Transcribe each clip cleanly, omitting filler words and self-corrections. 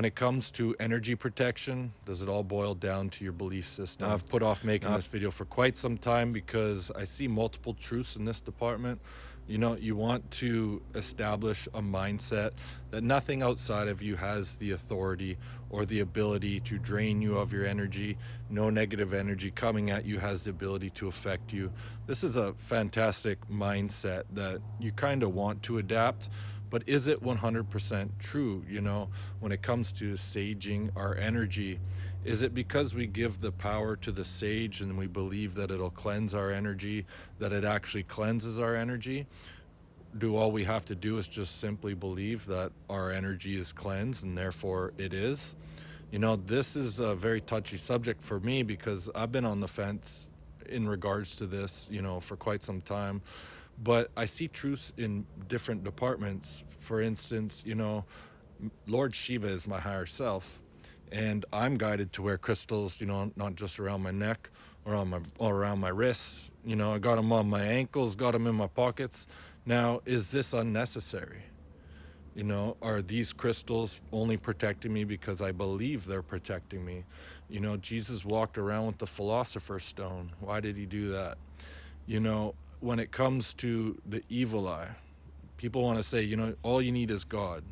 when it comes to energy protection, does it all boil down to your belief system? Now, I've put off making this video for quite some time because I see multiple truths in this department. You want to establish a mindset that nothing outside of you has the authority or the ability to drain you of your energy. No negative energy coming at you has the ability to affect you. This is a fantastic mindset that you kind of want to adapt. But is it 100% true, when it comes to saging our energy? Is it because we give the power to the sage and we believe that it'll cleanse our energy, that it actually cleanses our energy? Do all we have to do is just simply believe that our energy is cleansed and therefore it is? This is a very touchy subject for me because I've been on the fence in regards to this, for quite some time. But I see truths in different departments. For instance, Lord Shiva is my higher self, and I'm guided to wear crystals, not just around my neck or around my wrists. I got them on my ankles, got them in my pockets. Now, is this unnecessary? Are these crystals only protecting me because I believe they're protecting me? Jesus walked around with the Philosopher's Stone. Why did he do that? When it comes to the evil eye, people want to say, all you need is God.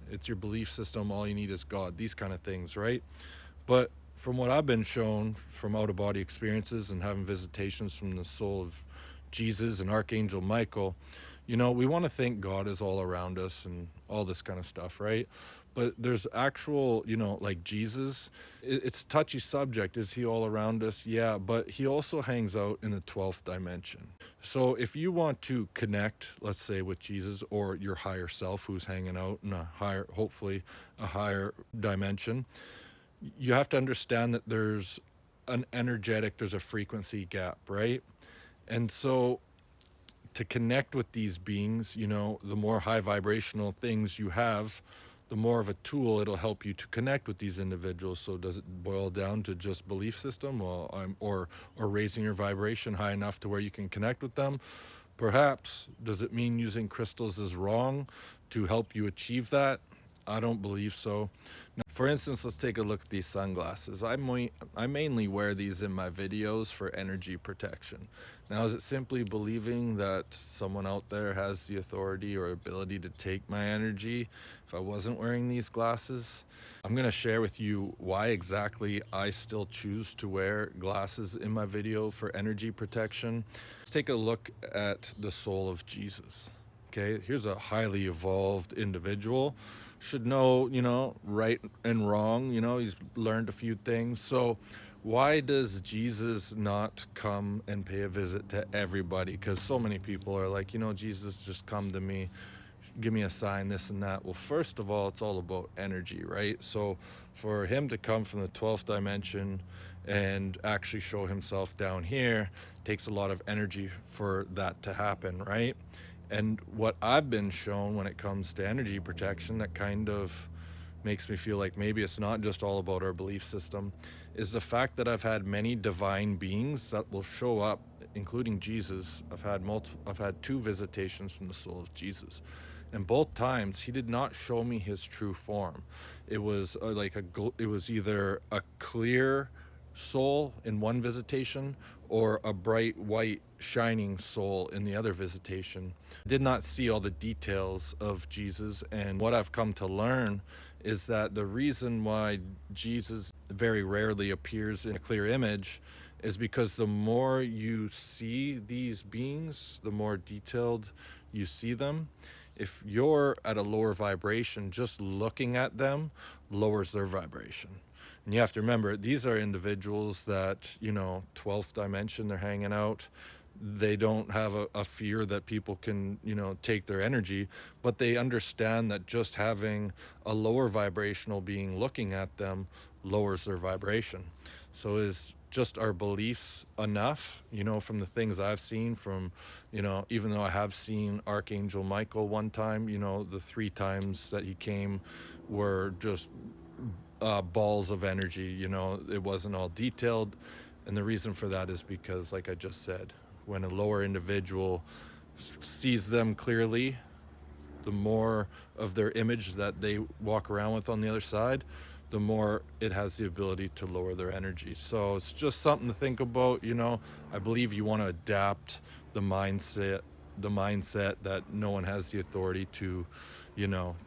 It's your belief system. All you need is God. These kind of things, right? But from what I've been shown from out-of-body experiences and having visitations from the soul of Jesus and Archangel Michael, we want to think God is all around us and all this kind of stuff, right? But there's actual, like Jesus, it's a touchy subject. Is he all around us? Yeah, but he also hangs out in the 12th dimension. So if you want to connect, let's say, with Jesus or your higher self who's hanging out in hopefully a higher dimension, you have to understand that there's there's a frequency gap, right? And so to connect with these beings, the more high vibrational things you have, the more of a tool it'll help you to connect with these individuals. So does it boil down to just belief system or raising your vibration high enough to where you can connect with them? Perhaps. Does it mean using crystals is wrong to help you achieve that? I don't believe so. Now, for instance, let's take a look at these sunglasses. I mainly wear these in my videos for energy protection. Now, is it simply believing that someone out there has the authority or ability to take my energy if I wasn't wearing these glasses? I'm going to share with you why exactly I still choose to wear glasses in my video for energy protection. Let's take a look at the soul of Jesus. Okay, here's a highly evolved individual, should know, right and wrong, he's learned a few things. So why does Jesus not come and pay a visit to everybody? Because so many people are like, Jesus, just come to me, give me a sign, this and that. Well, first of all, it's all about energy, right? So for him to come from the 12th dimension and actually show himself down here takes a lot of energy for that to happen, right? And what I've been shown when it comes to energy protection that kind of makes me feel like maybe it's not just all about our belief system is the fact that I've had many divine beings that will show up, including Jesus. I've had 2 visitations from the soul of Jesus, and both times he did not show me his true form. It was it was either a clear soul in one visitation or a bright white shining soul in the other visitation. I did not see all the details of Jesus, and what I've come to learn is that the reason why Jesus very rarely appears in a clear image is because the more you see these beings, the more detailed you see them. If you're at a lower vibration, just looking at them lowers their vibration. And you have to remember, these are individuals that, 12th dimension, they're hanging out. They don't have a fear that people can, take their energy, but they understand that just having a lower vibrational being looking at them lowers their vibration. So is just our beliefs enough, from the things I've seen from, even though I have seen Archangel Michael one time, the 3 times that he came were just balls of energy. It wasn't all detailed, and the reason for that is because, like I just said, when a lower individual sees them clearly, the more of their image that they walk around with on the other side, the more it has the ability to lower their energy. So it's just something to think about. I believe you want to adapt the mindset that no one has the authority to,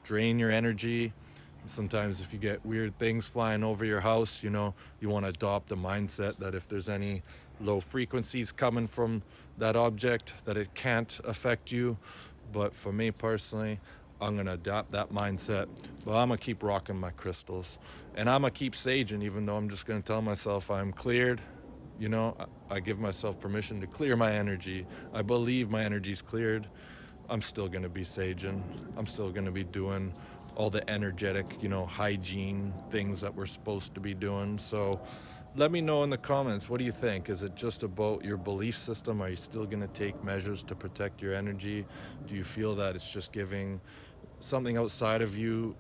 drain your energy. Sometimes if you get weird things flying over your house, you want to adopt the mindset that if there's any low frequencies coming from that object, that it can't affect you. But for me personally, I'm going to adapt that mindset. But I'm going to keep rocking my crystals. And I'm going to keep saging, even though I'm just going to tell myself I'm cleared. I give myself permission to clear my energy. I believe my energy's cleared. I'm still going to be saging. I'm still going to be doing all the energetic, hygiene things that we're supposed to be doing. So let me know in the comments, what do you think? Is it just about your belief system? Are you still going to take measures to protect your energy? Do you feel that it's just giving something outside of you,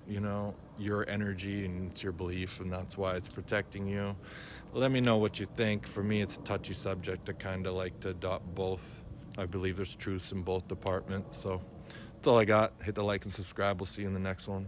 your energy, and it's your belief, and that's why it's protecting you? Let me know what you think. For me, it's a touchy subject. I kind of like to adopt both. I believe there's truths in both departments. So that's all I got. Hit the like and subscribe. We'll see you in the next one.